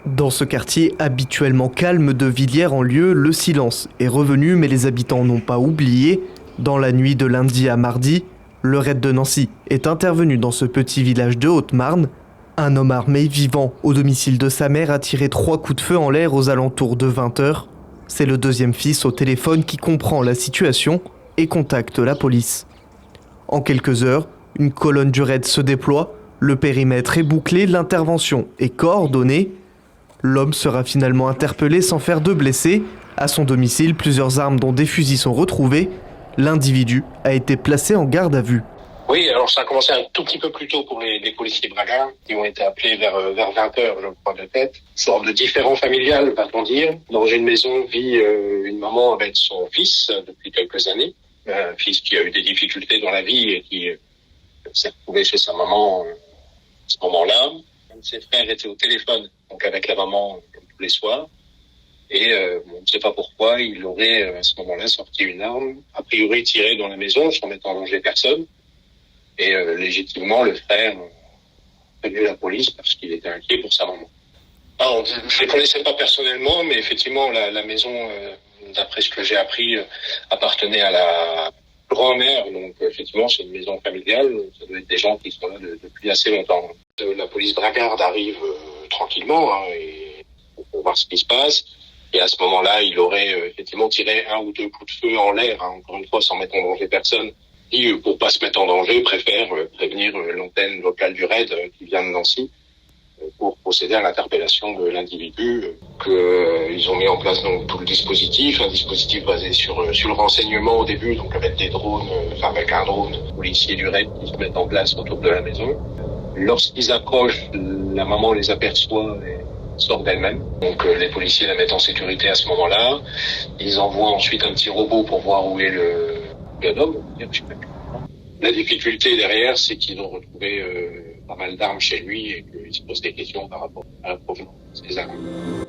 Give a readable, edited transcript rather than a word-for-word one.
Dans ce quartier habituellement calme de Villiers-en-Lieu, le silence est revenu, mais les habitants n'ont pas oublié. Dans la nuit de lundi à mardi, le raid de Nancy est intervenu dans ce petit village de Haute-Marne. Un homme armé vivant au domicile de sa mère a tiré 3 coups de feu en l'air aux alentours de 20 h. C'est le deuxième fils au téléphone qui comprend la situation et contacte la police. En quelques heures, une colonne du raid se déploie, le périmètre est bouclé, l'intervention est coordonnée. L'homme sera finalement interpellé sans faire de blessés. À son domicile, plusieurs armes dont des fusils sont retrouvées. L'individu a été placé en garde à vue. Oui, alors ça a commencé un tout petit peu plus tôt pour les policiers bragards qui ont été appelés vers 20 h, je crois, de tête. Sorte de différend familial, va-t-on dire. Dans une maison vit une maman avec son fils depuis quelques années. Un fils qui a eu des difficultés dans la vie et qui s'est retrouvé chez sa maman à ce moment-là. Un de ses frères était au téléphone, donc avec la maman comme tous les soirs. Et on ne sait pas pourquoi, il aurait à ce moment-là sorti une arme, a priori tiré dans la maison sans mettre en danger personne. Et légitimement, le frère a prévenu la police parce qu'il était inquiet pour sa maman. Alors, je ne les connaissais pas personnellement, mais effectivement, la maison, d'après ce que j'ai appris, appartenait à la grand-mère. Donc, effectivement, c'est une maison familiale. Ça doit être des gens qui sont là depuis assez longtemps. La police bragarde arrive tranquillement et pour voir ce qui se passe. Et à ce moment-là, il aurait effectivement tiré 1 ou 2 coups de feu en l'air, encore une fois, sans mettre en danger personne. Et pour pas se mettre en danger, préfère prévenir l'antenne locale du RAID qui vient de Nancy pour procéder à l'interpellation de l'individu. Ils ont mis en place donc tout le dispositif, un dispositif basé sur le renseignement au début, donc avec des drones, avec un drone policier du RAID qui se mettent en place autour de la maison. Lorsqu'ils approchent, la maman les aperçoit et sort d'elle-même. Donc les policiers la mettent en sécurité à ce moment-là. Ils envoient ensuite un petit robot pour voir où est le homme. La difficulté derrière, c'est qu'ils ont retrouvé pas mal d'armes chez lui et qu'ils se posent des questions par rapport à la provenance des armes.